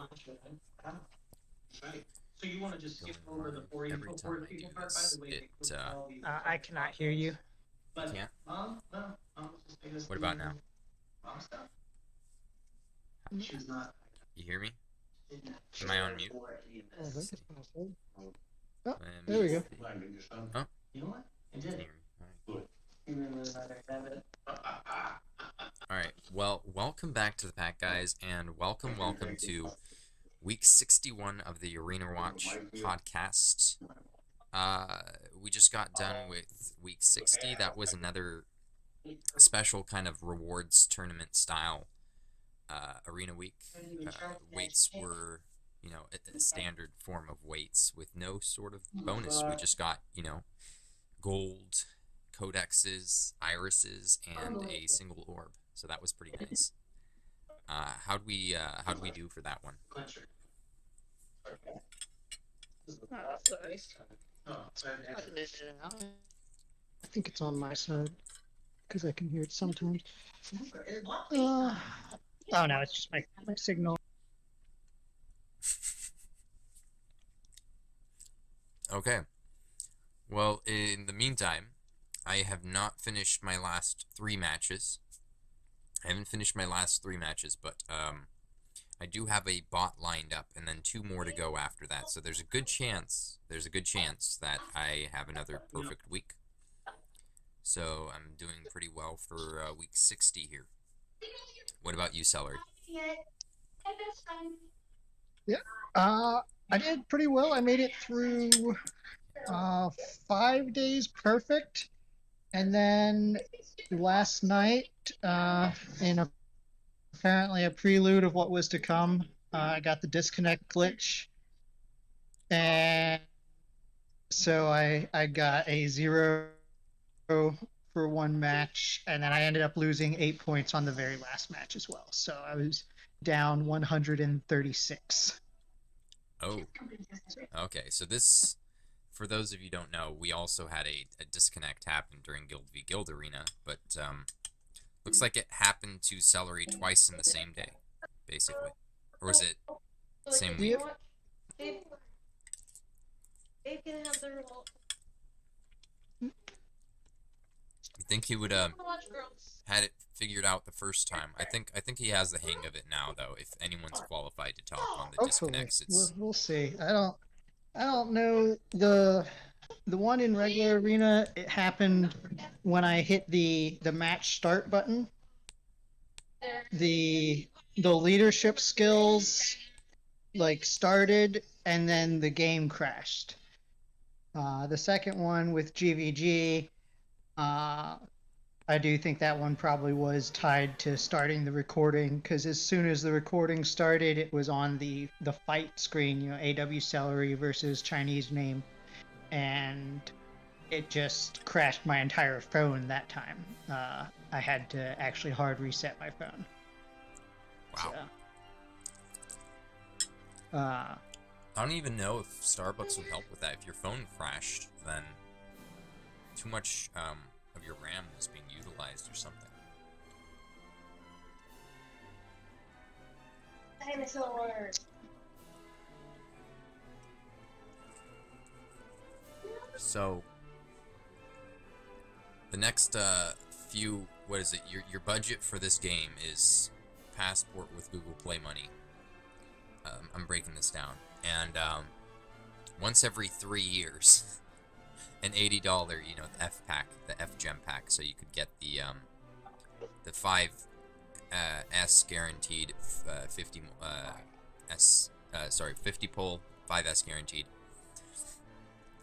So you want to just skip over the Every time I do this, I cannot hear you. You can't? What about now? You hear me? Am I on mute? Oh, there we go. Huh? You can hear me. Alright, well, welcome back to the pack, guys, and welcome to week 61 of the Arena Watch podcast. We just got done with week 60. That was another special kind of rewards tournament style arena week. Weights were, a standard form of weights with no sort of bonus. We just got, gold, codexes, irises, and a single orb. So that was pretty nice. How'd we do for that one? I think it's on my side because I can hear it sometimes. Oh no, it's just my signal. Okay. Well, in the meantime, I have not finished my last 3 matches. I haven't finished my last 3 matches, but I do have a bot lined up, and then 2 more to go after that. So there's a good chance that I have another perfect week. So I'm doing pretty well for week 60 here. What about you, Celery? Yeah, I did pretty well. I made it through 5 days perfect, and then last night, in apparently a prelude of what was to come, I got the disconnect glitch, and so I got a 0 for 1 match, and then I ended up losing 8 points on the very last match as well. So I was down 136. Oh, okay. So this, for those of you who don't know, we also had a disconnect happen during Guild v Guild Arena, but looks like it happened to Celery twice in the same day, basically. Or was it same week? You think he would had it figured out the first time? I think he has the hang of it now, though. If anyone's qualified to talk on the disconnects, we'll see. I don't know the one in regular arena. It happened when I hit the match start button. The leadership skills started, and then the game crashed. The second one with GVG, I do think that one probably was tied to starting the recording, because as soon as the recording started, it was on the fight screen, AW Celery versus Chinese name, and it just crashed my entire phone that time. I had to actually hard reset my phone. Wow. So, I don't even know if Starbucks would help with that. If your phone crashed, then too much of your RAM was being utilized or something. So the next few, what is it? Your budget for this game is Passport with Google Play money. I'm breaking this down, and once every 3 years, an $80, the F pack, the F gem pack, so you could get the 5 S guaranteed, 50 50 pull, 5 S guaranteed.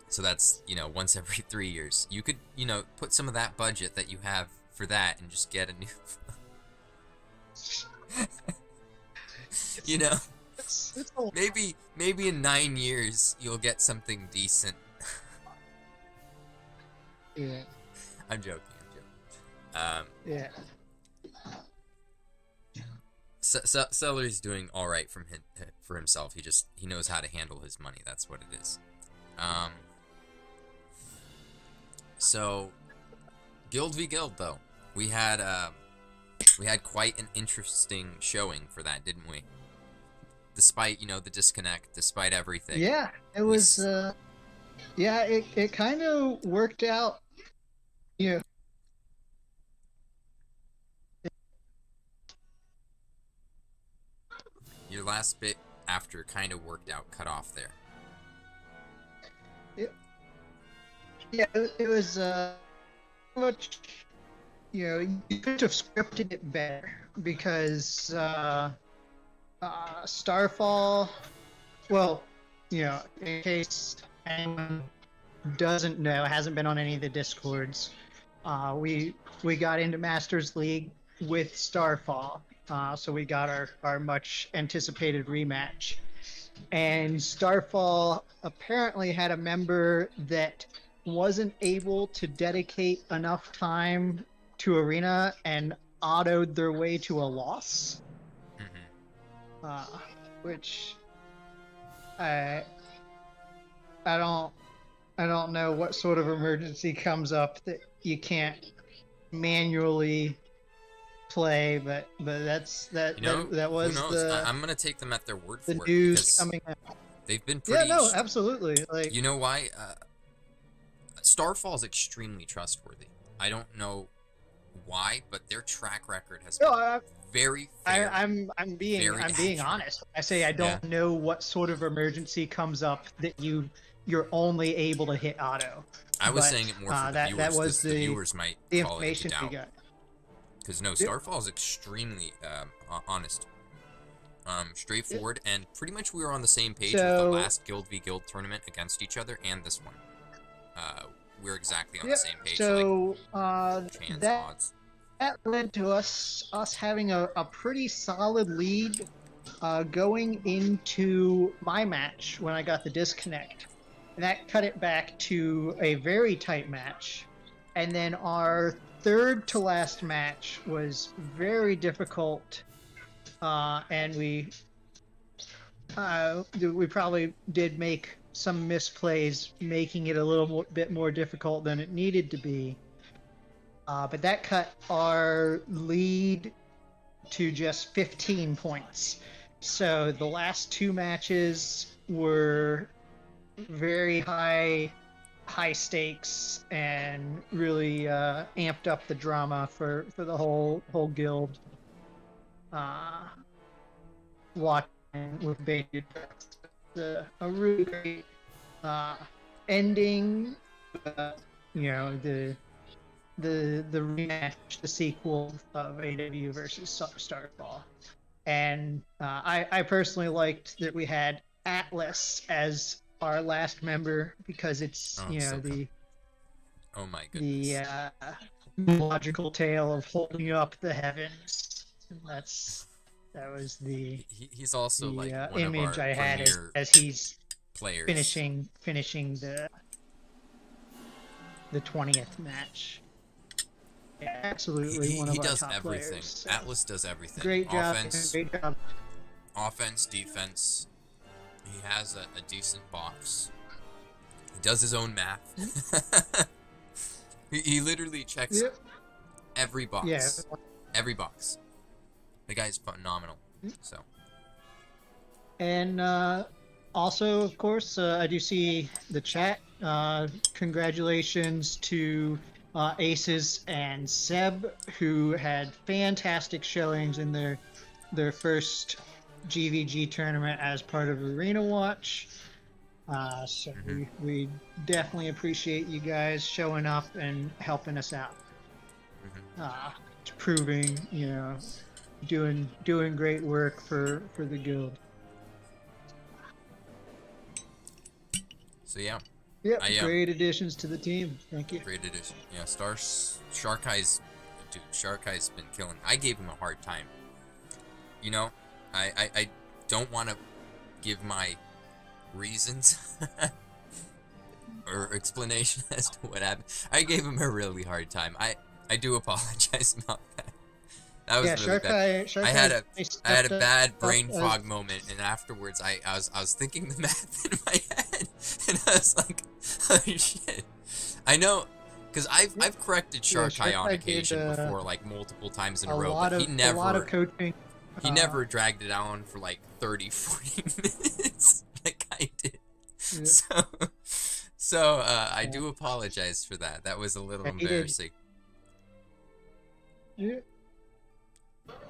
So that's, once every 3 years. You could, put some of that budget that you have for that and just get a new maybe in 9 years you'll get something decent. Yeah. I'm joking. Yeah. Celery's doing all right for himself. He knows how to handle his money. That's what it is. So Guild v Guild, though, we had quite an interesting showing for that, didn't we? despite the disconnect, despite everything. Yeah, it was. Yeah, it kind of worked out. You know, Your last bit after kind of worked out, cut off there. yeah, it was much. You could have scripted it better because Starfall. Well, in case anyone doesn't know, hasn't been on any of the Discords, we got into Masters League with Starfall, so we got our much anticipated rematch. And Starfall apparently had a member that wasn't able to dedicate enough time to Arena and autoed their way to a loss, which I don't know what sort of emergency comes up that you can't manually play, but that was who knows? I'm gonna take them at their word for the it. news coming out. They've been pretty. Yeah, no, absolutely. Like, you know why? Starfall is extremely trustworthy. I don't know why, but their track record has been very fair. I'm being honest. I say I don't know what sort of emergency comes up that you're only able to hit auto. I was saying it more for the viewers. That was the viewers might the call information it we into doubt. got. Because no, Starfall is extremely honest, straightforward, and pretty much we were on the same page with the last Guild v Guild tournament against each other and this one. We're exactly on the same page. So chance odds. That led to us having a pretty solid lead going into my match when I got the disconnect. And that cut it back to a very tight match. And then our third to last match was very difficult, and we probably did make some misplays, making it a little bit more difficult than it needed to be. But that cut our lead to just 15 points. So the last two matches were very high stakes and really amped up the drama for the whole guild. Watching with bated breath, a really great ending. The rematch, the sequel of AW versus Starfall, and I personally liked that we had Atlas as our last member because it's the oh my goodness, the logical tale of holding up the heavens. That was the he's also the like one image of our I had as he's players finishing the 20th match. Yeah, absolutely, one of our does top everything. players, so. Atlas does everything. Great job. Offense, defense. He has a decent box. He does his own math. he literally checks every box. Yeah. Every box. The guy's phenomenal. So. And also, of course, I do see the chat. Congratulations to Aces and Seb, who had fantastic showings in their first GVG tournament as part of Arena Watch. So we definitely appreciate you guys showing up and helping us out. Proving, doing great work for the guild. So yeah. Yep, great additions to the team. Thank you. Great addition. Yeah, Sharkai's been killing. I gave him a hard time. I don't want to give my reasons or explanation as to what happened. I gave him a really hard time. I do apologize about that. That was really bad. I had a bad brain fog moment, and afterwards I was thinking the math in my head, and I was like, oh shit. I know, because I've corrected Sharkai on occasion before, like multiple times in a row, but he never. A lot of coaching. He never dragged it on for like 30, 40 minutes like I did. Yeah. So I do apologize for that. That was a little embarrassing. Yeah.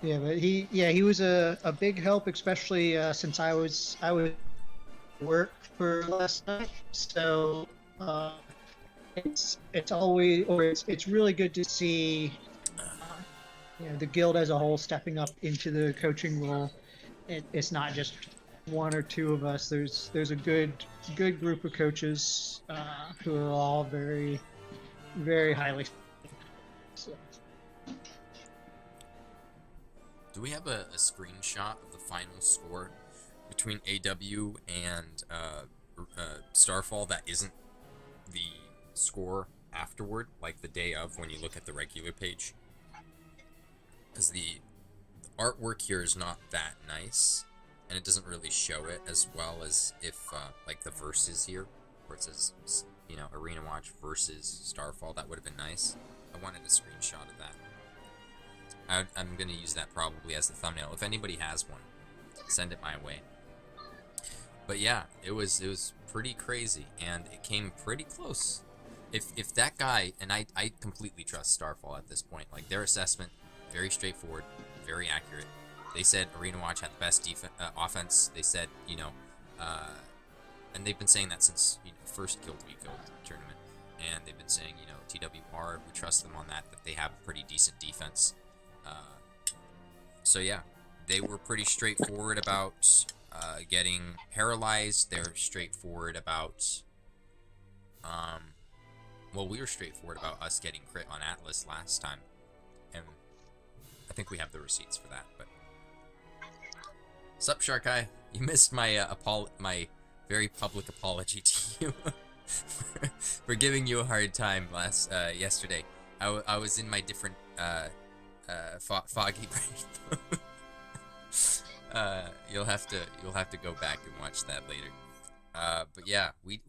Yeah, but he was a big help, especially since I was work for last night. So it's always, or it's really good to see the guild as a whole stepping up into the coaching role. It's not just one or two of us. There's a good group of coaches who are all very, very highly. So. Do we have a screenshot of the final score between AW and Starfall that isn't the score afterward, like the day of when you look at the regular page? Because the artwork here is not that nice, and it doesn't really show it as well as if like the verses here, where it says, you know, Arena Watch versus Starfall. That would have been nice. I wanted a screenshot of that. I'm gonna use that probably as the thumbnail. If anybody has one, send it my way. But yeah, it was pretty crazy, and it came pretty close. If that guy, and I completely trust Starfall at this point, like their assessment, very straightforward, very accurate. They said Arena Watch had the best offense. They said, you know, and they've been saying that since first Guild Week of the tournament, and they've been saying, you know, TWR, we trust them on that they have a pretty decent defense. So yeah, they were pretty straightforward about getting paralyzed. They're straightforward about, well, we were straightforward about us getting crit on Atlas last time, and I think we have the receipts for that. But sup, Shark Eye? You missed my my very public apology to you for giving you a hard time yesterday. I was in my different foggy brain. You'll have to go back and watch that later. But yeah, we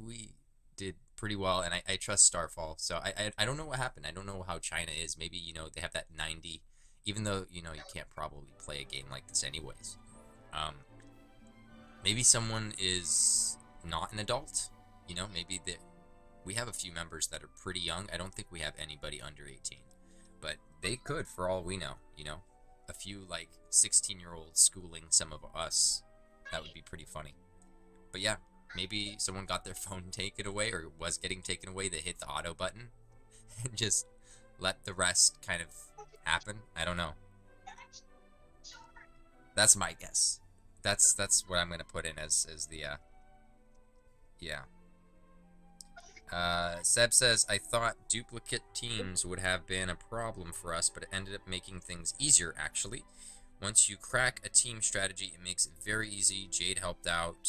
did pretty well, and I trust Starfall. So I don't know what happened. I don't know how China is. Maybe, you know, they have that 90, even though, you know, you can't probably play a game like this anyways. Maybe someone is not an adult. You know, maybe we have a few members that are pretty young. I don't think we have anybody under 18. But they could, for all we know, you know. A few, like, 16-year-olds schooling some of us. That would be pretty funny. But yeah, maybe someone got their phone taken away, or was getting taken away. They hit the auto button and just let the rest kind of happen. I don't know. That's my guess. That's what I'm gonna put in as the yeah. Seb says, I thought duplicate teams would have been a problem for us, but it ended up making things easier, actually. Once you crack a team strategy, it makes it very easy. Jade helped out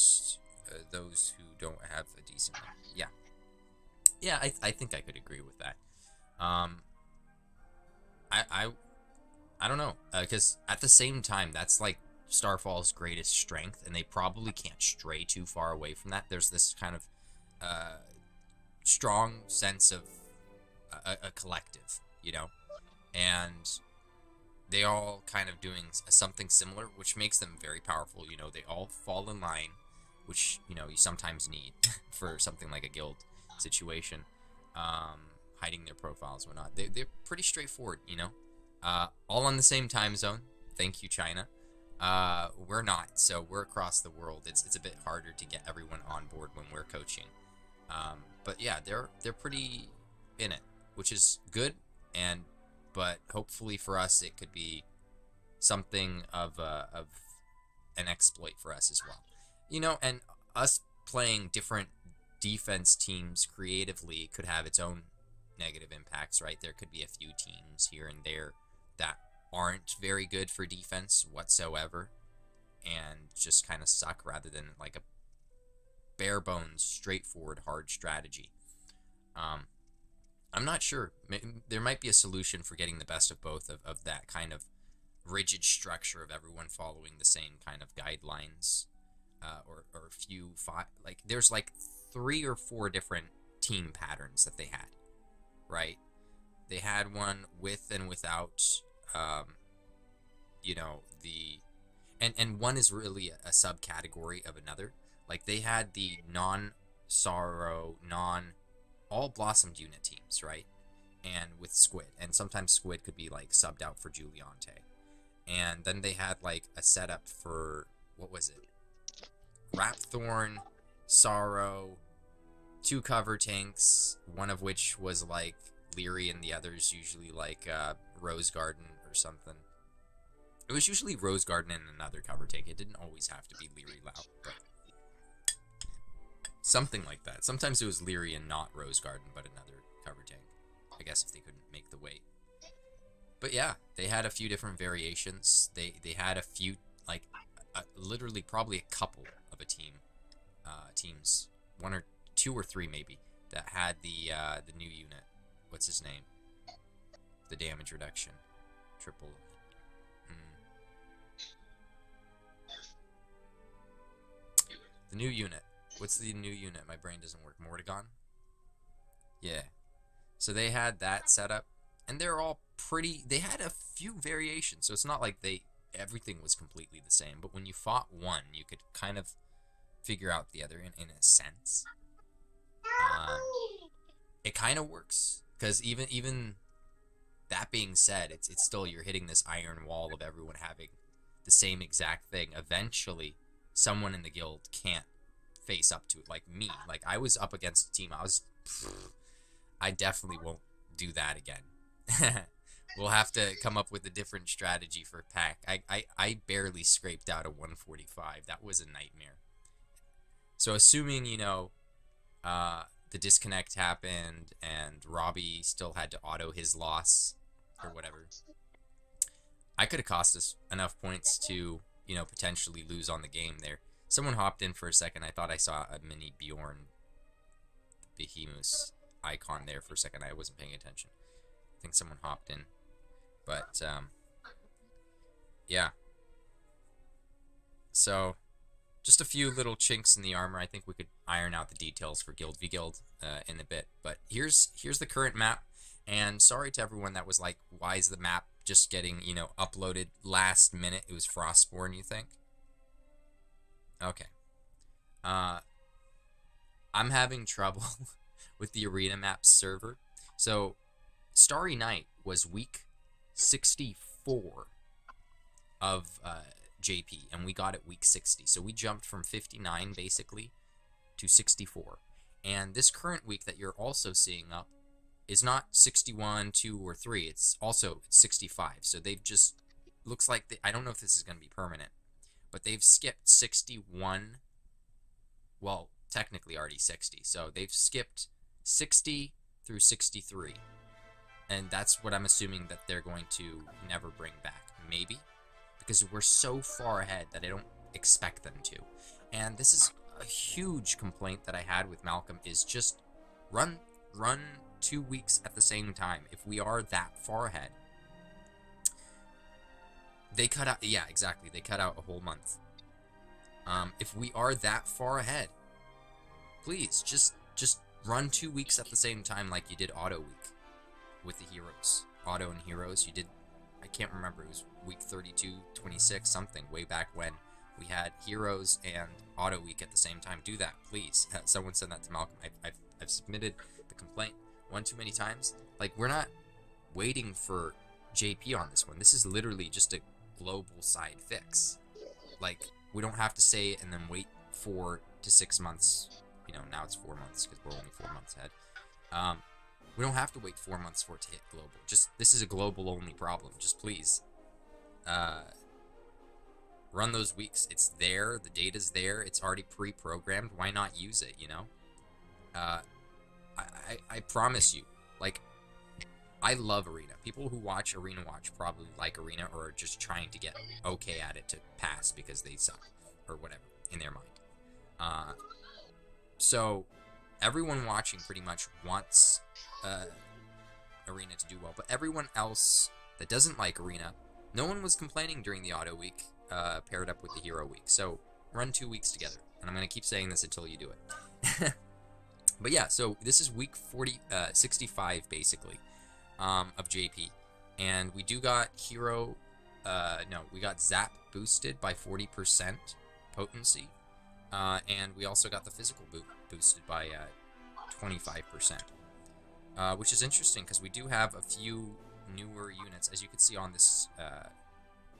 those who don't have a decent one. Yeah. Yeah, I think I could agree with that. I don't know, because at the same time, that's like Starfall's greatest strength, and they probably can't stray too far away from that. There's this kind of strong sense of a collective, you know, and they all kind of doing something similar, which makes them very powerful. You know, they all fall in line, which, you know, you sometimes need for something like a guild situation, hiding their profiles and whatnot. They're pretty straightforward, you know, all on the same time zone. Thank you, China. We're not, so we're across the world. It's a bit harder to get everyone on board when we're coaching. But yeah, they're pretty in it, which is good, but hopefully for us it could be something of an exploit for us as well. You know, and us playing different defense teams creatively could have its own negative impacts, right? There could be a few teams here and there that aren't very good for defense whatsoever and just kind of suck, rather than like a bare bones, straightforward, hard strategy. I'm not sure. There might be a solution for getting the best of both of that kind of rigid structure of everyone following the same kind of guidelines, or a few like there's like 3 or 4 different team patterns that they had, right? They had one with and without, you know, the and one is really a subcategory of another. Like they had the non-sorrow, all blossomed unit teams, right? And with Squid, and sometimes Squid could be like subbed out for Giuliante. And then they had like a setup for, what was it? Rapthorn, Sorrow, 2 cover tanks, one of which was like Leary and the others usually like Rose Garden or something. It was usually Rose Garden and another cover tank. It didn't always have to be Leary Loud, but something like that. Sometimes it was Leary and not Rose Garden, but another cover tank. I guess if they couldn't make the weight. But yeah, they had a few different variations. They had a few, like, literally probably a couple of teams, 1 or 2 or 3 maybe, that had the new unit. What's his name? The damage reduction. Triple. The new unit. What's the new unit? My brain doesn't work. Mordegon? Yeah. So they had that set up. And they're all pretty... They had a few variations. So it's not like everything was completely the same. But when you fought one, you could kind of figure out the other in a sense. It kind of works. Because even that being said, it's still, you're hitting this iron wall of everyone having the same exact thing. Eventually, someone in the guild can't face up to it. Like me. Like, I was up against a team. I definitely won't do that again. We'll have to come up with a different strategy for pack. I barely scraped out a 145. That was a nightmare. So assuming, you know, the disconnect happened and Robbie still had to auto his loss or whatever, I could have cost us enough points to, you know, potentially lose on the game there. Someone hopped in for a second. I thought I saw a mini Bjorn Behemoth icon there for a second. I wasn't paying attention. I think someone hopped in. But, yeah. So, just a few little chinks in the armor. I think we could iron out the details for Guild v Guild in a bit. But here's the current map. And sorry to everyone that was like, why is the map just getting, you know, uploaded last minute? It was Frostborn, you think? Okay. I'm having trouble with the Arena Maps server. So, Starry Night was week 64 of JP, and we got it week 60. So we jumped from 59, basically, to 64. And this current week that you're also seeing up is not 61, 2, or 3. It's also 65. So they've just... Looks like... I don't know if this is going to be permanent, but they've skipped 61... Well, technically already 60. So they've skipped 60 through 63. And that's what I'm assuming that they're going to never bring back. Maybe. Because we're so far ahead that I don't expect them to. And this is a huge complaint that I had with Malcolm, is just run 2 weeks at the same time. If we are that far ahead. They cut out... Yeah, exactly. They cut out a whole month. If we are that far ahead, please, just run 2 weeks at the same time like you did Auto Week with the heroes. Auto and heroes, you did... I can't remember, it was week 32, 26, something, way back when we had heroes and Auto Week at the same time. Do that, please. Someone send that to Malcolm. I've submitted the complaint one too many times. Like, we're not waiting for JP on this one. This is literally just a global side fix. Like, we don't have to say it and then wait 4 to 6 months. You know, now it's 4 months because we're only 4 months ahead. We don't have to wait 4 months for it to hit global. Just, this is a global only problem. Just please, run those weeks. It's there. The data's there. It's already pre-programmed. Why not use it, you know? I promise you, like, I love Arena. People who watch Arena Watch probably like Arena or are just trying to get okay at it to pass because they suck or whatever in their mind. So everyone watching pretty much wants Arena to do well, but everyone else that doesn't like Arena, no one was complaining during the Auto Week paired up with the Hero Week. So run 2 weeks together, and I'm going to keep saying this until you do it. But yeah, so this is week 65 basically. Of JP, and we do got Hero no, we got Zap boosted by 40% potency, and we also got the physical boosted by 25%, which is interesting because we do have a few newer units. As you can see on this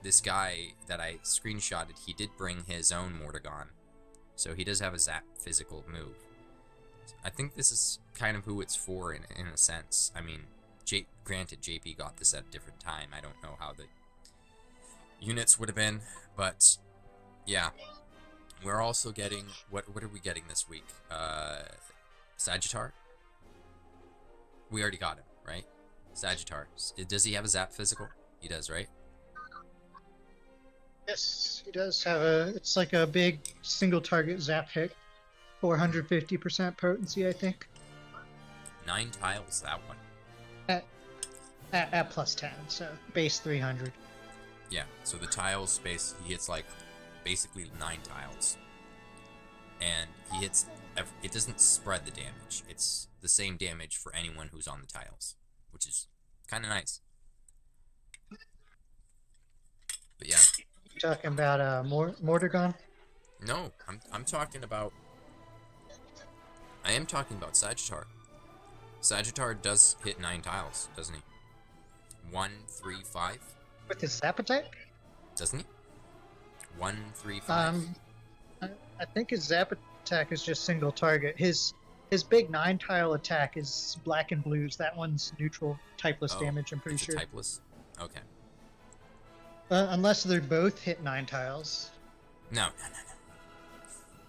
this guy that I screenshotted, he did bring his own Mortagon, so he does have a Zap physical move. I think this is kind of who it's for in a sense. I mean, granted, JP got this at a different time. I don't know how the units would have been, but yeah. We're also getting, what are we getting this week? Sagittar? We already got him, right? Sagittar. Does he have a Zap physical? He does, right? Yes, he does have it's like a big single target zap hit. 450% potency, I think. 9 tiles, that one. At plus 10, so base 300. Yeah, so the tile space, he hits like basically 9 tiles. And he hits, it doesn't spread the damage. It's the same damage for anyone who's on the tiles, which is kind of nice. But yeah. You talking about Mortagon? No, I'm talking about, I am talking about Sagittar. Sagittar does hit 9 tiles, doesn't he? 1, 3, 5. With his zap attack? Doesn't he? 1, 3, 5. I think his zap attack is just single target. His big 9 tile attack is black and blues. That one's neutral typeless damage, I'm pretty sure. Typeless? Okay. Unless they're both hit 9 tiles. No.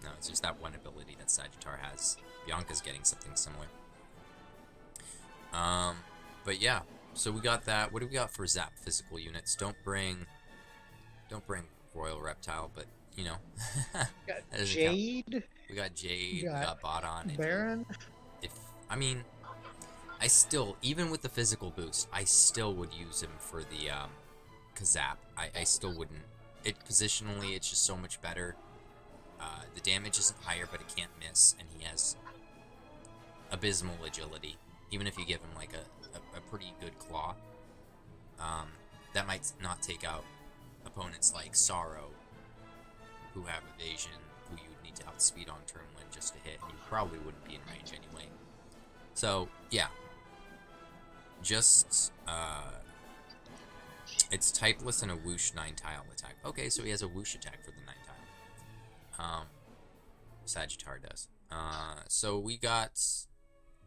No, it's just that one ability that Sagittar has. Bianca's getting something similar. But yeah, so we got that. What do we got for Zap physical units? Don't bring Royal Reptile, but you know. Got Jade. We got Jade. We got Bodon. Baron. I mean, I still, even with the physical boost, I still would use him for the Zap. I still wouldn't. Positionally, it's just so much better. The damage isn't higher, but it can't miss, and he has abysmal agility. Even if you give him like a pretty good claw, that might not take out opponents like Sorrow, who have evasion, who you would need to outspeed on turn 1 just to hit, and you probably wouldn't be in range anyway. So yeah, just it's typeless and a whoosh 9 tile attack. Okay, so he has a whoosh attack for the 9 tile. Sagittar does. So we got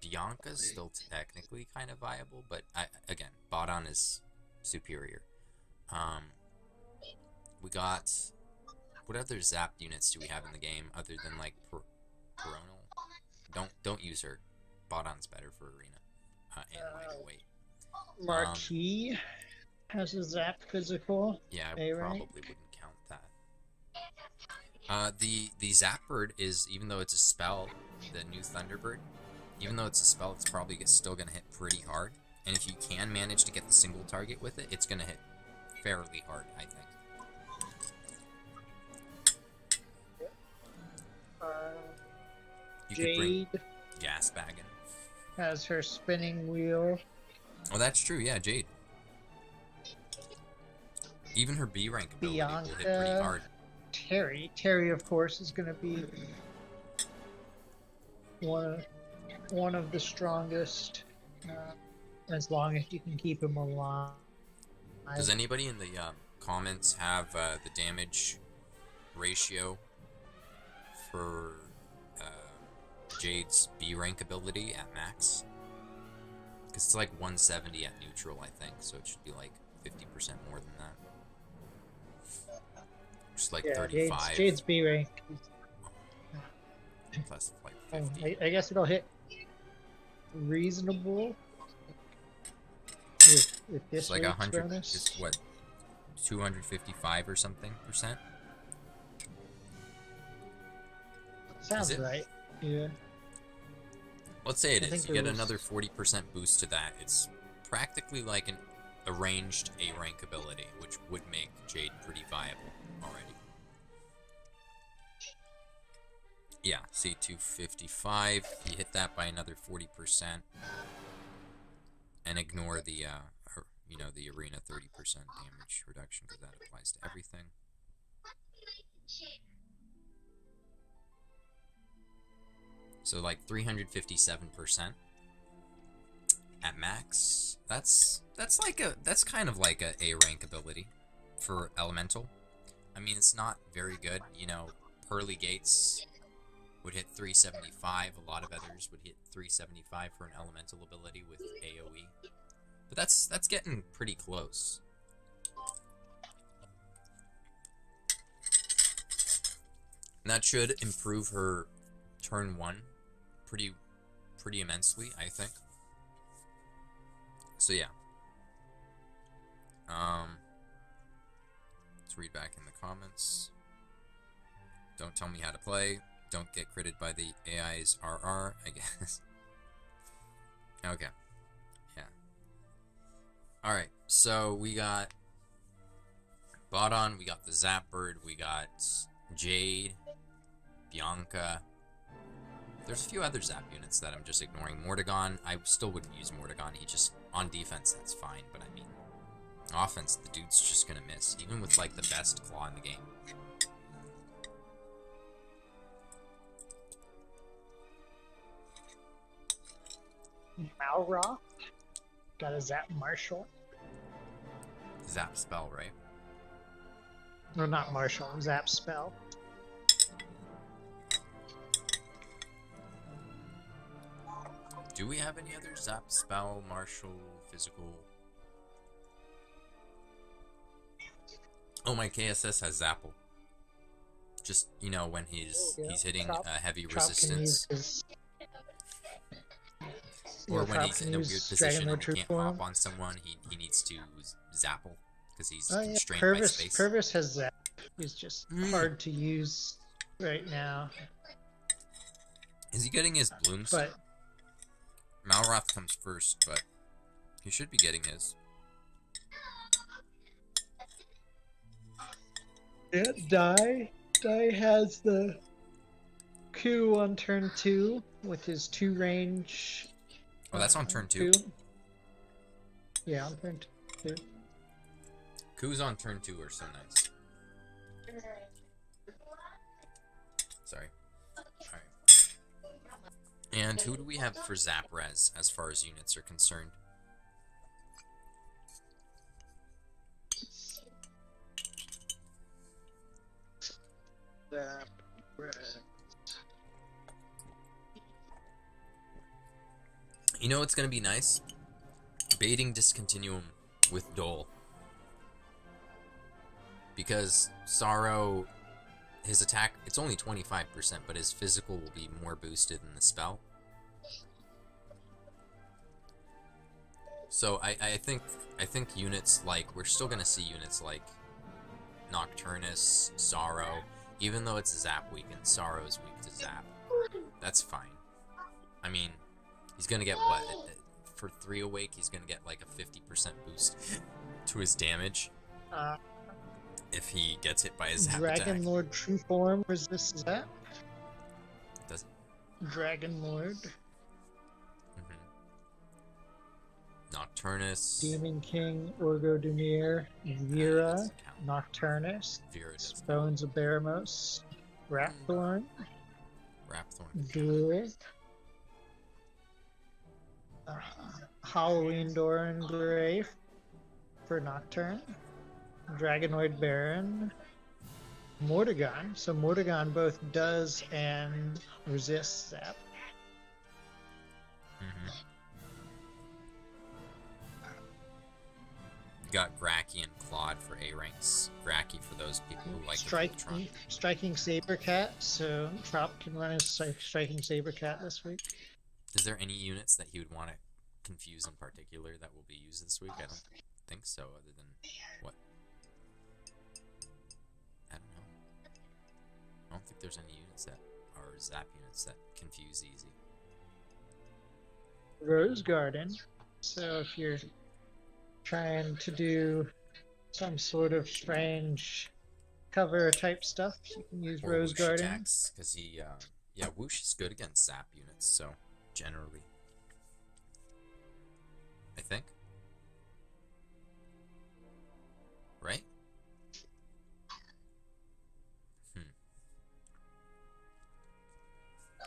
Bianca's still technically kind of viable, but again, Bodon is superior. We got, what other Zap units do we have in the game other than like Peronal? Don't use her. Bodon's better for arena and lighter weight. Marquis has a Zap physical. Yeah, I probably wouldn't count that. The Zapbird is, even though it's a spell, the new Thunderbird, even though it's a spell, it's probably still going to hit pretty hard. And if you can manage to get the single target with it, it's going to hit fairly hard, I think. You could bring Gas Baggin. Has her spinning wheel. Oh, that's true, yeah, Jade. Even her B rank ability will hit pretty hard. Terry, of course, is going to be one of the strongest, as long as you can keep him alive. Does anybody in the comments have the damage ratio for Jade's B rank ability at max? Because it's like 170 at neutral, I think, so it should be like 50% more than that. Just like 35. Jade's B rank. Plus like 50. I guess it'll hit reasonable with this. It's like 100. It's what, 255 or something %? Sounds right. Yeah. Let's say it is. You get another 40% boost to that. It's practically like a ranged A rank ability, which would make Jade pretty viable already. Yeah, see, 255. You hit that by another 40%, and ignore the you know, the arena 30% damage reduction, because that applies to everything. So like 357% at max. That's kind of like a A rank ability for elemental. I mean, it's not very good. You know, Pearly Gates would hit 375. A lot of others would hit 375 for an elemental ability with AoE. But that's getting pretty close. And that should improve her turn 1 pretty immensely, I think. So yeah. Let's read back in the comments. Don't tell me how to play. Don't get critted by the AI's RR, I guess. Okay. Yeah. Alright, so we got Bodon, we got the Zap Bird, we got Jade, Bianca. There's a few other Zap units that I'm just ignoring. Mordegon, I still wouldn't use Mordegon. He just, on defense, that's fine. But I mean, offense, the dude's just gonna miss. Even with, like, the best claw in the game. Malroth. Got a Zap Marshall. Zap spell, right? No, not Marshall. Zap spell. Do we have any other Zap spell, martial, physical? Oh, my KSS has Zapple. Just, you know, when he's hitting heavy resistance. Or when he's in a weird position and can't hop on someone, he needs to Zapple because he's constrained by space. Purvis has Zap. He's just hard to use right now. Is he getting his blooms? But Malroth comes first, but he should be getting his. Yeah, Dai has the Q on turn 2 with his 2 range. Oh, that's on turn 2? Yeah, on turn 2. Q's on turn 2 are so nice. Sorry. Alright. And who do we have for Zap Res as far as units are concerned? Zap Res. You know what's gonna be nice? Baiting Discontinuum with Dole. Because Sorrow, his attack, it's only 25%, but his physical will be more boosted than the spell. So I think units like, we're still gonna see units like Nocturnus, Sorrow, even though it's Zap weak and Sorrow's weak to Zap. That's fine. I mean, he's gonna get what? For 3 awake, he's gonna get like a 50% boost to his damage. If he gets hit by his Zap Dragon attack. Lord True Form resists Zap. Does it? Dragon Lord. Nocturnus. Demon King, Orgo Dunir, Vera, Nocturnus, Bones of Baramos, Rapthorn, Druid, Halloween Doran Grey for Nocturne, Dragonoid Baron, Mordegon. So Mordegon both does and resists Zap. You got Gracky and Claude for A ranks. Gracky for those people who like Striking Sabercat, so Trop can run his Striking Sabercat this week. Is there any units that he would want to confuse in particular that will be used this week? I don't think so, other than what? I don't know. I don't think there's any units that are Zap units that confuse easy. Rose Garden. So if you're trying to do some sort of strange cover type stuff, you can use Or Rose Whoosh Garden. attacks, because he, yeah, Whoosh is good against Zap units, so generally, I think. right?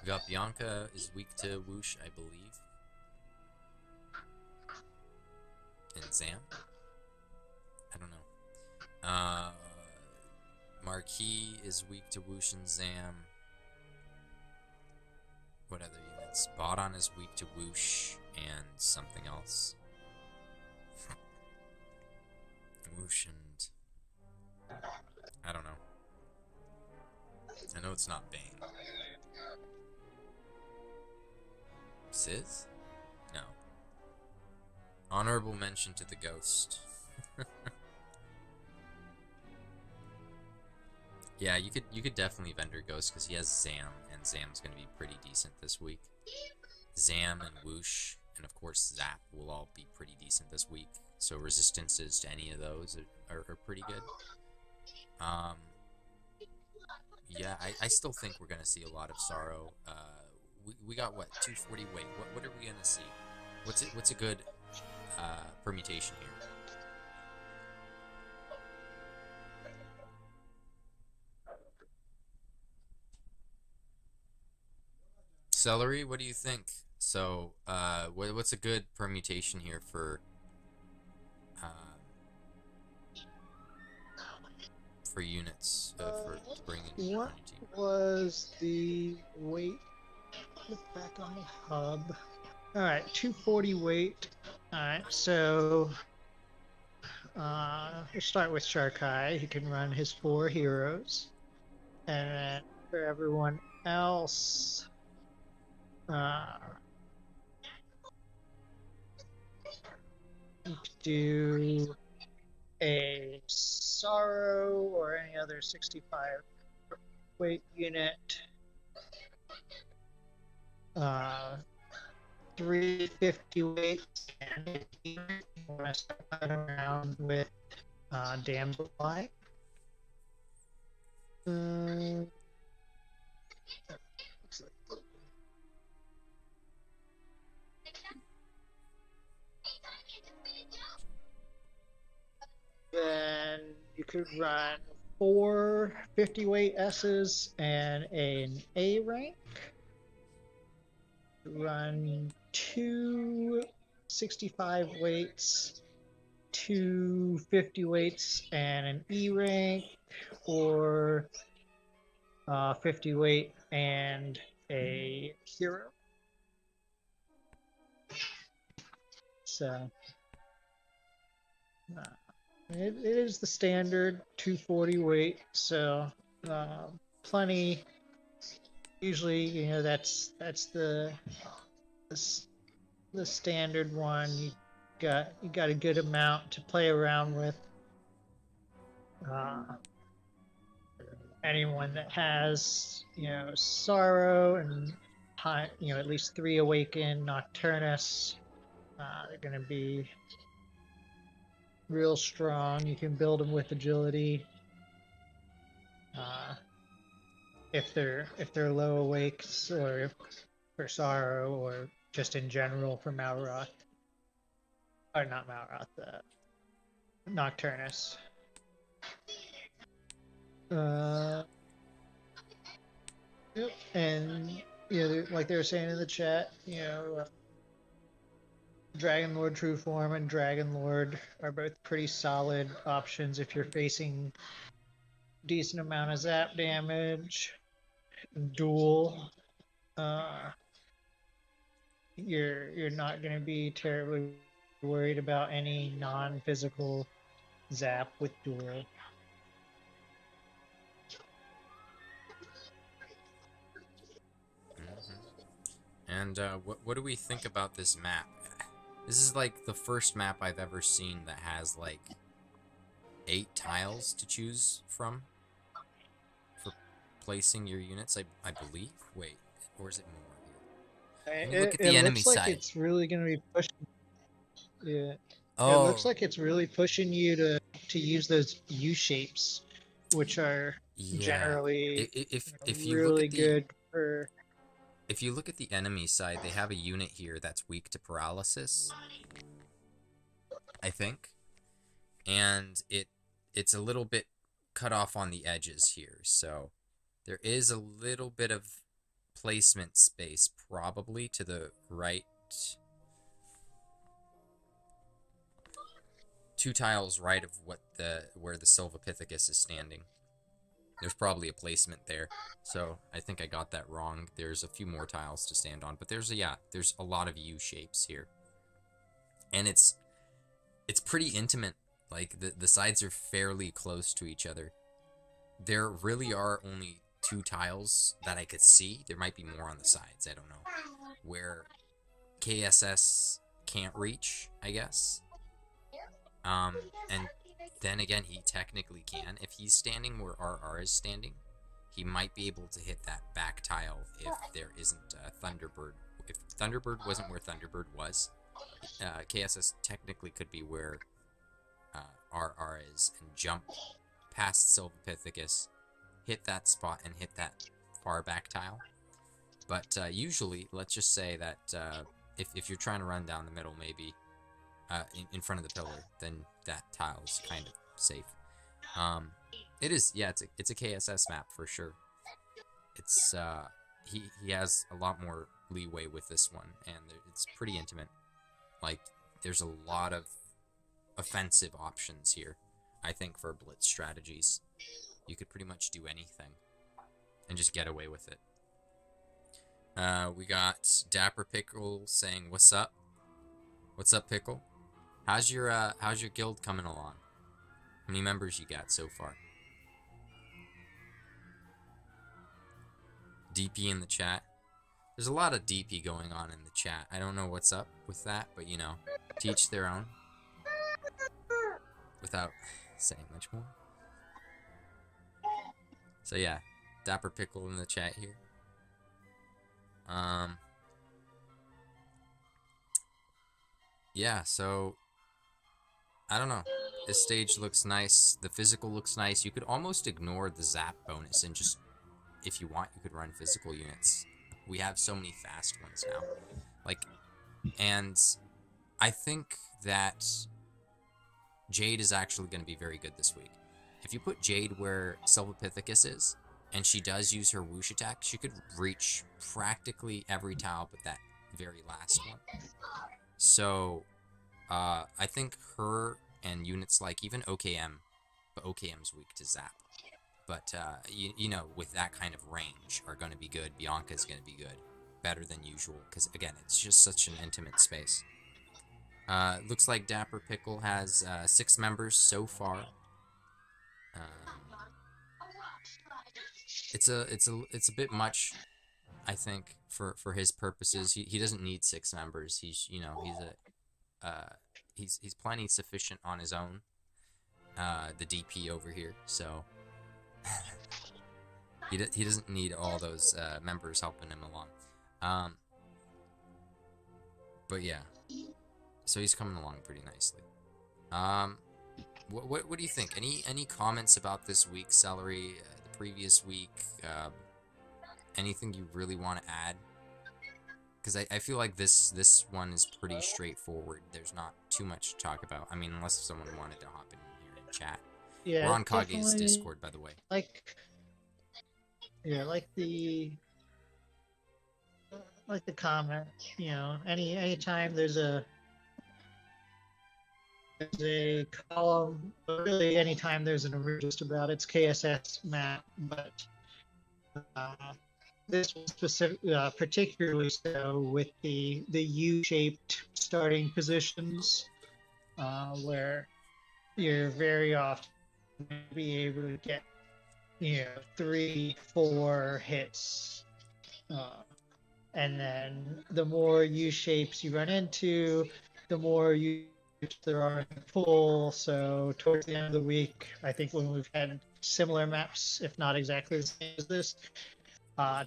We got Bianca is weak to Whoosh, I believe. And Zam? I don't know. Marquis is weak to Whoosh and Zam. What other units? Bodon is weak to Whoosh and something else. Whoosh and... I don't know. I know it's not Bane. Sizz? No. Honorable mention to the ghost. Yeah, you could definitely vendor Ghost because he has Zam, and Zam's going to be pretty decent this week. Zam and Whoosh, and of course Zap will all be pretty decent this week. So resistances to any of those are pretty good. Yeah, I still think we're going to see a lot of Sorrow. We got what, 240 weight. What are we going to see? What's a good permutation here? Celery, what do you think? So, what's a good permutation here for units for bringing What was the weight? Look back on the hub. All right, 240 weight. All right, so we'll start with Sharkai. He can run his 4 heroes, and then for everyone else. You could do a Sorrow or any other 65 weight unit. 350 weight, and you want to start that around with Damsel Eye. Then you could run 4 50-weight S's and an A rank. Run 2 65 weights, 2 50 weights, and an E rank, or 50 weight and a hero. So it is the standard 240 weight, so plenty. Usually, you know, that's the standard one. You got a good amount to play around with. Anyone that has, you know, Sorrow and you know, at least 3 Awaken Nocturnus, they're gonna be real strong. You can build them with agility. If they're low awakes, or for Sorrow, or just in general for Malroth, or not Malroth, Nocturnus. Yep, and you know, like they were saying in the chat, you know, Dragon Lord True Form and Dragon Lord are both pretty solid options if you're facing decent amount of zap damage. Duel, you're not going to be terribly worried about any non-physical zap with duel. And what do we think about this map? This is like the first map I've ever seen that has like 8 tiles to choose from for placing your units, I believe. Wait, or is it more here? Look at the enemy side. It looks like it's really going to be pushing. Yeah. Oh. It looks like it's really pushing you to use those U shapes, which are generally if you really look at good for. If you look at the enemy side, they have a unit here that's weak to paralysis, I think, and it it's a little bit cut off on the edges here, so there is a little bit of placement space probably to the right. 2 tiles right of where the Silvopithecus is standing. There's probably a placement there, so I think I got that wrong. There's a few more tiles to stand on, but there's a lot of U shapes here, and it's pretty intimate. Like the sides are fairly close to each other. There really are only 2 tiles that I could see. There might be more on the sides. I don't know where KSS can't reach, I guess. And then again, he technically can. If he's standing where RR is standing, he might be able to hit that back tile if there isn't Thunderbird. If Thunderbird wasn't where Thunderbird was, KSS technically could be where RR is and jump past Silvopithecus, hit that spot, and hit that far back tile. But usually, let's just say that if you're trying to run down the middle, maybe in front of the pillar, then that tile is kind of safe. It is, yeah, it's a KSS map for sure. It's he has a lot more leeway with this one, and it's pretty intimate. Like, there's a lot of offensive options here, I think, for blitz strategies. You could pretty much do anything and just get away with it. We got Dapper Pickle saying, "What's up? What's up, Pickle? How's your guild coming along? How many members you got so far?" DP in the chat. There's a lot of DP going on in the chat. I don't know what's up with that, but you know, teach their own. Without saying much more. So yeah, Dapper Pickle in the chat here. Yeah, so I don't know. This stage looks nice. The physical looks nice. You could almost ignore the zap bonus and just, if you want, you could run physical units. We have so many fast ones now. Like, and I think that Jade is actually going to be very good this week. If you put Jade where Silvopithecus is, and she does use her whoosh attack, she could reach practically every tile but that very last one. So, I think her and units like even OKM, but OKM's weak to zap. But, you know, with that kind of range are going to be good. Bianca's going to be good. Better than usual, because, again, it's just such an intimate space. Looks like Dapper Pickle has 6 members so far. It's a bit much, I think, for his purposes. He doesn't need 6 members. He's, you know, he's plenty sufficient on his own. The DP over here, so he doesn't need all those members helping him along. But yeah, so he's coming along pretty nicely. What do you think? Any comments about this week, Celery? The previous week? Anything you really want to add? Because I feel like this one is pretty straightforward. There's not too much to talk about. I mean, unless someone wanted to hop in here and chat. Yeah, we're on Kage's Discord, by the way. Like the comment. You know, anytime there's a column, really anytime there's an array just about its KSS map, but this one particularly so with the U-shaped starting positions, where you're very often going to be able to get, you know, 3-4 hits, and then the more U-shapes you run into, the more there are in the pool. So towards the end of the week, I think when we've had similar maps, if not exactly the same as this,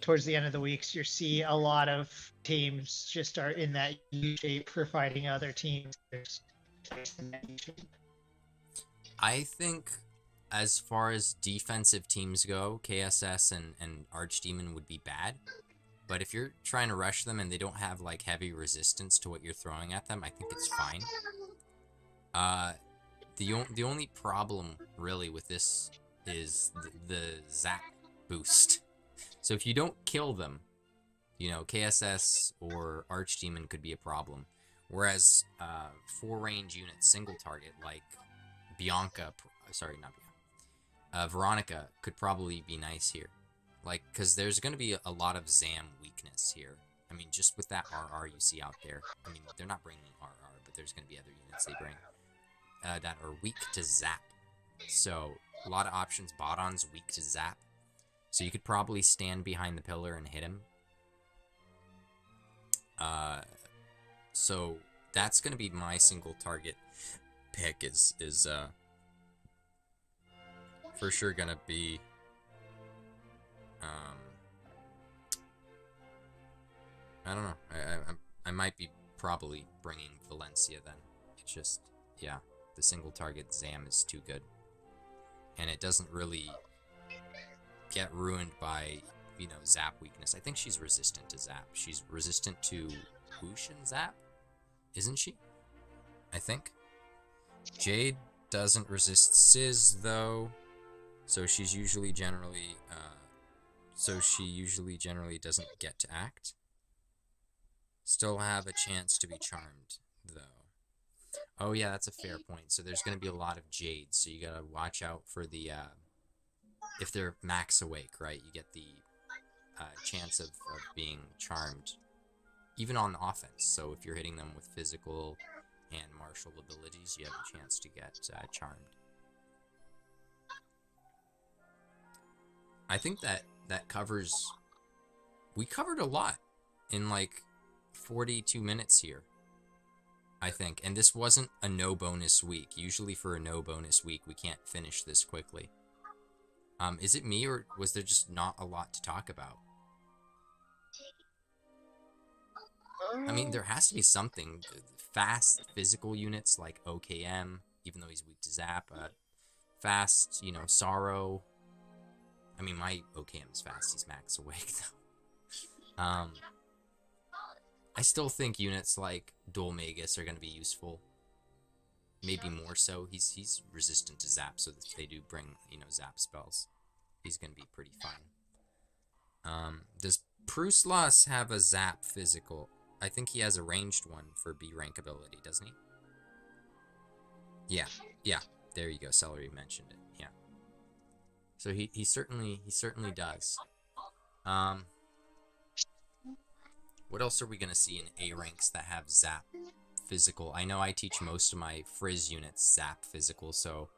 towards the end of the weeks, you see a lot of teams just start in that U shape for fighting other teams. I think as far as defensive teams go, KSS and Archdemon would be bad. But if you're trying to rush them and they don't have like heavy resistance to what you're throwing at them, I think it's fine. the only problem really with this is the zap boost. So if you don't kill them, you know, KSS or Archdemon could be a problem. Whereas 4-range units, single target, like Bianca, sorry, not Bianca, Veronica could probably be nice here. Like, because there's going to be a lot of Zam weakness here. I mean, just with that RR you see out there. I mean, they're not bringing RR, but there's going to be other units they bring that are weak to zap. So, a lot of options. Bodon's weak to zap. So you could probably stand behind the pillar and hit him. So that's going to be my single target pick is for sure going to be I don't know. I might be probably bringing Valencia then. It's just, yeah, the single target Zam is too good. And it doesn't really get ruined by, you know, zap weakness. I think she's resistant to zap. She's resistant to whoosh and zap, isn't she? I think. Jade doesn't resist Sizz though, so she's usually generally doesn't get to act. Still have a chance to be charmed though. Oh yeah, that's a fair point. So there's going to be a lot of Jades, so you gotta watch out for the if they're max awake, right? You get the chance of being charmed, even on offense. So if you're hitting them with physical and martial abilities, you have a chance to get charmed. I think that covers... We covered a lot in like 42 minutes here, I think. And this wasn't a no bonus week. Usually for a no bonus week, we can't finish this quickly. Is it me, or was there just not a lot to talk about? I mean, there has to be something. Fast physical units like OKM, even though he's weak to zap. Fast, you know, Sorrow. I mean, my OKM's fast. He's max awake, though. I still think units like Dolmagus are going to be useful. Maybe more so. He's resistant to zap, so that they do bring, you know, zap spells. He's going to be pretty fun. Does Pruslos have a zap physical? I think he has a ranged one for B rank ability, doesn't he? Yeah. There you go. Celery mentioned it. Yeah. So he certainly does. What else are we gonna see in A ranks that have zap physical? I know I teach most of my Frizz units zap physical, so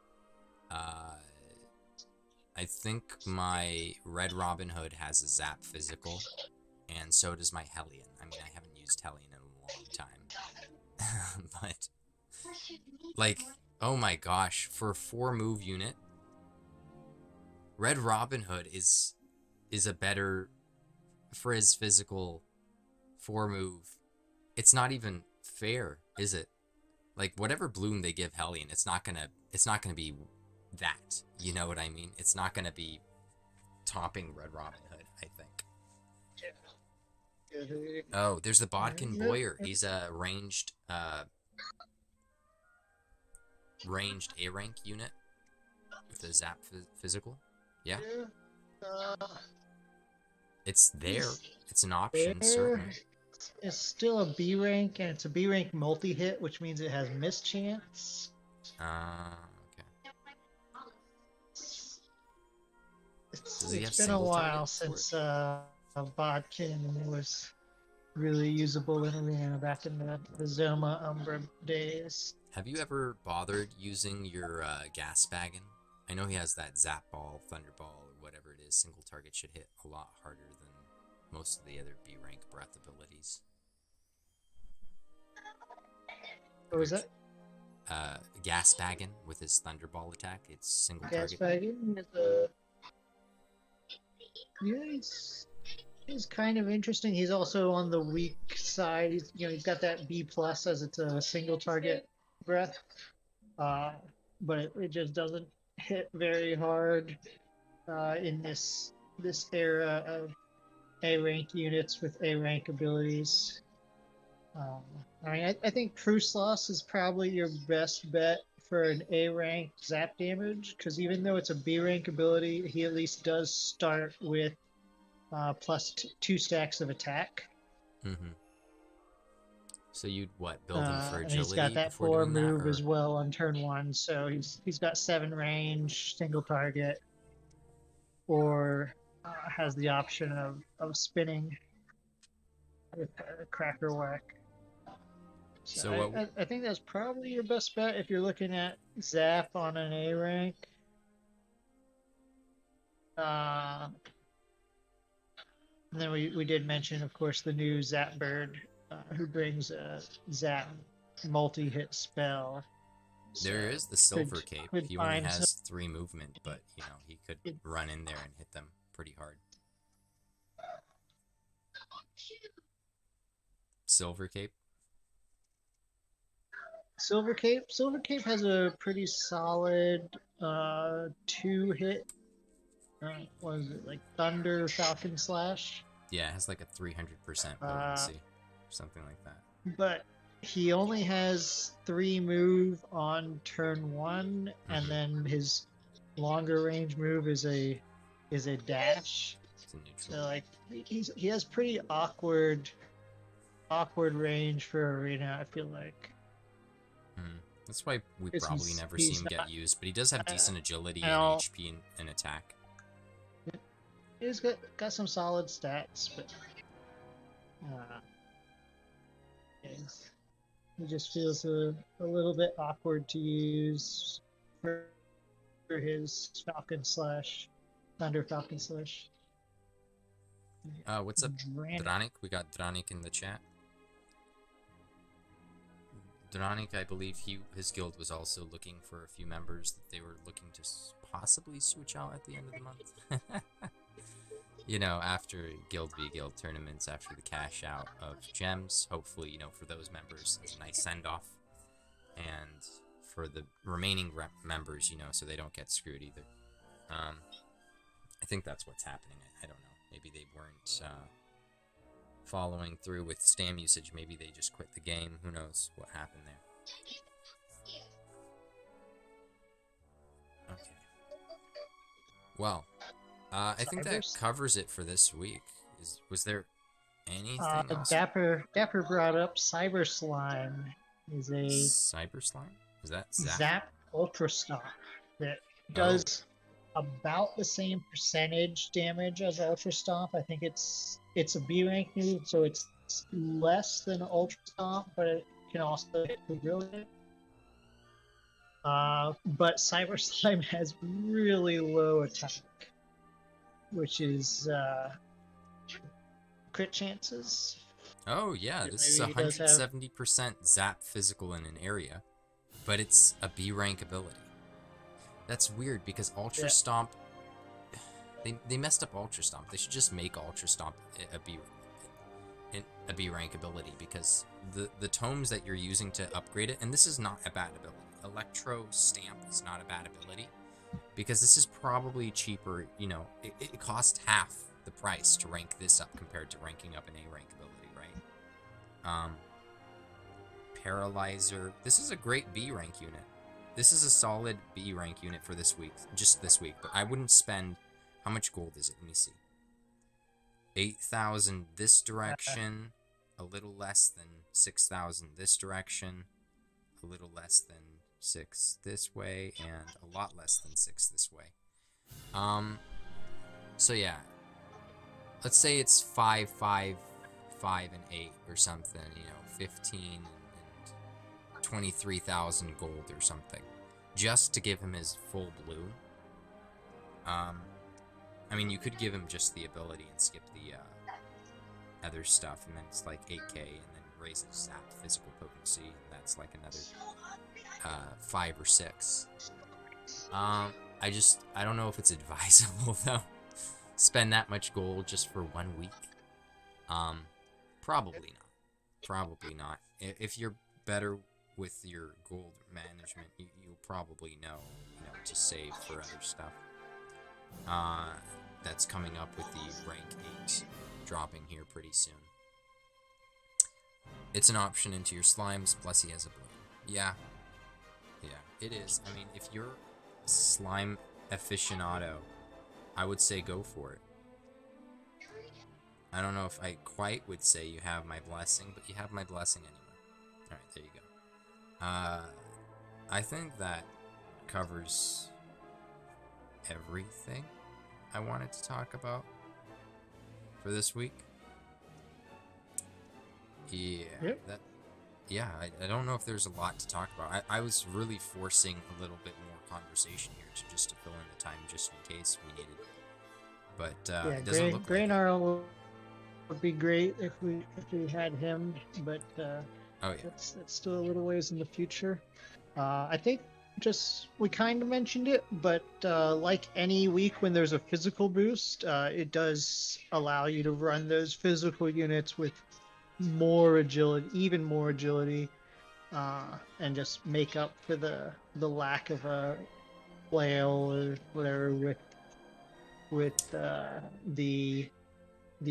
I think my Red Robin Hood has a zap physical, and so does my Hellion. I mean, I haven't used Hellion in a long time, but like, oh my gosh, for a 4-move unit, Red Robin Hood is a better Frizz physical 4-move. It's not even fair, is it? Like, whatever bloom they give Hellion, it's not gonna be that. You know what I mean? It's not gonna be topping Red Robin Hood, I think. Oh, there's the Bodkin Boyer. He's a ranged A rank unit with the zap physical. Yeah. It's there. It's an option, certainly. It's still a B rank, and it's a B rank multi-hit, which means it has mischance. Okay. It's been a while since Bodkin was really usable in Arena back in the Zoma Umbra days. Have you ever bothered using your Gasbagon? I know he has that Zap Ball, Thunder Ball, or whatever it is. Single target should hit a lot harder than most of the other B rank breath abilities. What was that? Gasbagon with his Thunderball attack. It's single target. Gasbagon is a... Yeah, he's kind of interesting. He's also on the weak side. He's got that B plus as it's a single target breath, but it just doesn't hit very hard in this era of A rank units with A rank abilities. I think Pruslos is probably your best bet for an A rank zap damage, because even though it's a B rank ability, he at least does start with plus 2 stacks of attack. Mm-hmm. So you'd what, build him for And he's got agility that before 4 doing that, move or? as well on turn 1, so he's got 7 range, single target, or has the option of spinning with a cracker whack. So what? I think that's probably your best bet if you're looking at Zap on an A rank. And then we did mention, of course, the new Zap Bird, who brings a Zap multi-hit spell. There is the Silver Cape. Could He only find has some- 3 movement, but you know he could run in there and hit them pretty hard. Silver Cape. Silver Cape has a pretty solid 2-hit. What is it, like Thunder Falcon Slash? Yeah, it has like a 300% potency, something like that. But he only has 3 move on turn 1, and then his longer range move is a dash. It's a neutral. So like he has pretty awkward range for arena, I feel like. That's why we Because probably never see he's him get not- used, but he does have decent agility and Now- HP and attack. He's got some solid stats, but he just feels a little bit awkward to use for his Falcon Slash, Thunder Falcon Slash. What's up, Dranic. Dranik? We got Dranik in the chat. Dranik, I believe his guild was also looking for a few members that they were looking to possibly switch out at the end of the month. You know, after Guild v Guild tournaments, after the cash out of gems, hopefully, you know, for those members, it's a nice send-off. And for the remaining members, you know, so they don't get screwed either. I think that's what's happening. I don't know. Maybe they weren't following through with stam usage. Maybe they just quit the game. Who knows what happened there. Okay. Well, I think that covers it for this week. Was there anything else? Dapper brought up Cyber Slime is a Cyber Slime? Is that Zap Ultra Stomp that does about the same percentage damage as Ultra Stomp. I think it's a B rank move, so it's less than Ultra Stomp, but it can also hit the brilliant. But Cyber Slime has really low attack, which is crit chances. Oh yeah, this is 170% zap physical in an area, but it's a B rank ability. That's weird because Ultra Stomp, they messed up Ultra Stomp. They should just make Ultra Stomp a B rank ability, because the tomes that you're using to upgrade it, and this is not a bad ability. Electro Stamp is not a bad ability, because this is probably cheaper. You know, it costs half the price to rank this up compared to ranking up an A rank ability, right? Paralyzer. This is a great B rank unit. This is a solid B rank unit for this week, just this week. But I wouldn't spend. How much gold is it? Let me see. 8,000 this direction, a little less than 6,000 this direction, a little less than 6 this way, and a lot less than 6 this way. So yeah, let's say it's 5, 5, 5, and 8 or something. You know, 15 and 23,000 gold or something, just to give him his full blue. I mean, you could give him just the ability and skip the other stuff, and then it's like 8k, and then raises zap physical potency, and that's like another 5 or 6. I don't know if it's advisable though. Spend that much gold just for 1 week. Probably not. Probably not. If you're better with your gold management, you'll probably know, to save for other stuff. That's coming up with the rank 8 dropping here pretty soon. It's an option into your slimes, plus he has a blue. Yeah. Yeah, it is. I mean, if you're a slime aficionado, I would say go for it. I don't know if I quite would say you have my blessing, but you have my blessing anyway. Alright, there you go. I think that covers everything I wanted to talk about for this week. Yeah, Yep. I don't know if there's a lot to talk about. I was really forcing a little bit more conversation here just to fill in the time just in case we needed it. But it doesn't look like it. Graynarl would be great if we had him, but Oh yeah. that's still a little ways in the future. I think we kind of mentioned it, but like any week when there's a physical boost, it does allow you to run those physical units with more agility, even more agility, and just make up for the lack of a flail or whatever with the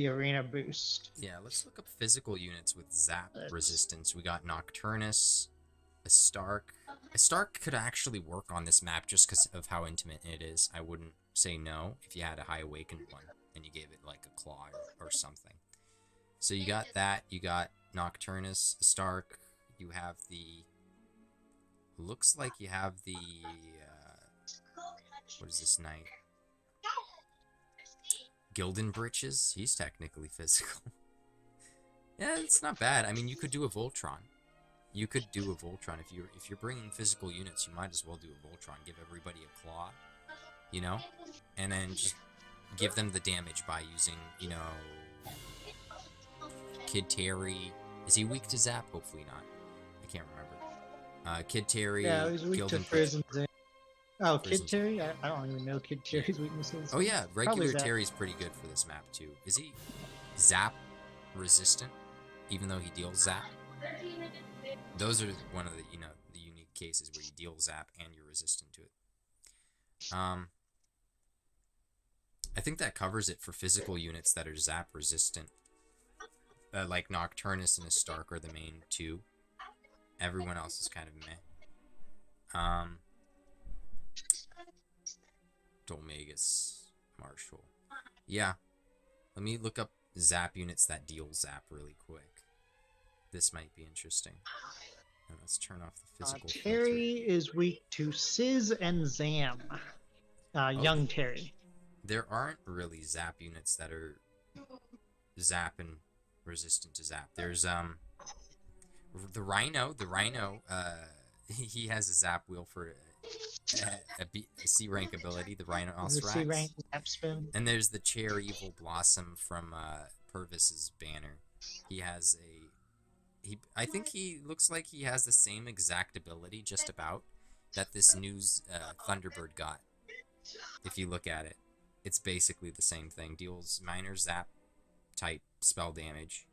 arena boost. Yeah, let's look up physical units with zap resistance. We got Nocturnus, a Stark. A Stark could actually work on this map just because of how intimate it is. I wouldn't say no if you had a high awakened one and you gave it like a claw or something. So you got that. You got Nocturnus, a Stark. You have the... Looks like you have the... what is this knight? Gildan Britches. He's technically physical. Yeah, it's not bad. I mean, you could do a Voltron. You could do a Voltron. If you're bringing physical units, you might as well do a Voltron. Give everybody a claw, you know? And then just give them the damage by using, you know... Kid Terry. Is he weak to zap? Hopefully not. I can't remember. Kid Terry. Yeah, he's weak to Prison. Oh, Kid Terry? I don't even know Kid Terry's weaknesses. Oh yeah, regular Terry's pretty good for this map too. Is he zap resistant, even though he deals zap? Those are one of the the unique cases where you deal zap and you're resistant to it. I think that covers it for physical units that are zap resistant. Like Nocturnus and a Stark are the main two. Everyone else is kind of meh. Dolmagus, Marshall. Yeah. Let me look up zap units that deal zap really quick. This might be interesting. And let's turn off the physical Terry is weak to Sizz and Zam. Young Terry. There aren't really zap units that are zap and resistant to zap. There's the Rhino. The Rhino, he has a zap wheel for a C rank ability. The Rhinoceros. C rank zap spin. And there's the Chair Evil Blossom from Purvis's banner. He has I think he looks like he has the same exact ability, just about, that this new Thunderbird got. If you look at it, it's basically the same thing. Deals minor zap type spell damage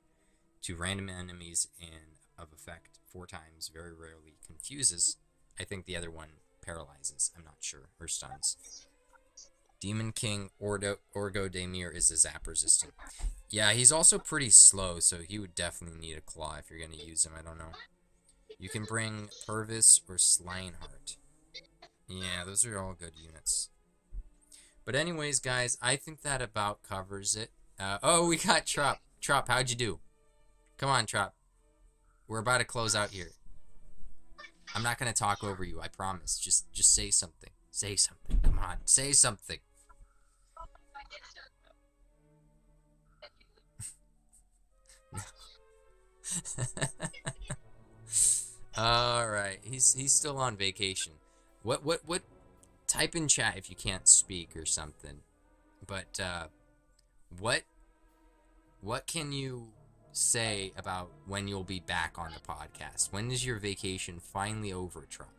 to random enemies and of effect 4 times. Very rarely confuses. I think the other one paralyzes. I'm not sure. Or stuns. Demon King Orgo Daemir is a zap resistant. Yeah, he's also pretty slow, so he would definitely need a claw if you're going to use him. I don't know. You can bring Purvis or Slineheart. Yeah, those are all good units. But anyways, guys, I think that about covers it. Oh, we got Trop. Trop, how'd you do? Come on, Trop. We're about to close out here. I'm not going to talk over you, I promise. Just say something. Say something. Come on, say something. All right, he's still on vacation. What type in chat if you can't speak or something. But what can you say about when you'll be back on the podcast? When is your vacation finally over, Trump?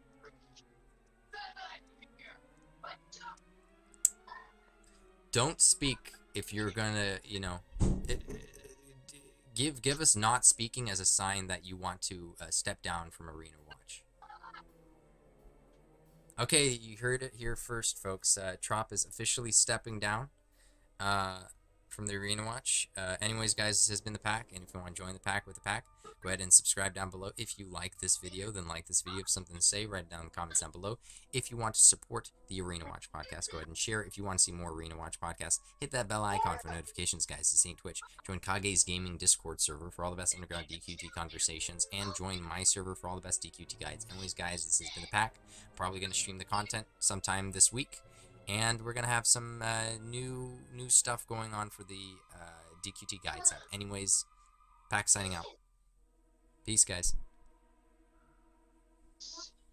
Don't speak if you're gonna, give us not speaking as a sign that you want to step down from Arena Watch. Okay, you heard it here first, folks. Trop is officially stepping down. from the Arena Watch. Anyways, guys, this has been the pack, and if you want to join the pack with the pack, go ahead and subscribe down below. If you like this video, then like this video. If you have something to say, write it down in the comments down below. If you want to support the Arena Watch podcast, go ahead and share. If you want to see more Arena Watch podcasts, hit that bell icon for notifications, guys, to see Twitch. Join Kage's gaming Discord server for all the best underground DQT conversations, and join my server for all the best DQT guides. Anyways, guys, this has been the pack. Probably going to stream the content sometime this week, and we're going to have some new stuff going on for the DQT guides. Anyways, pack signing out. Peace, guys.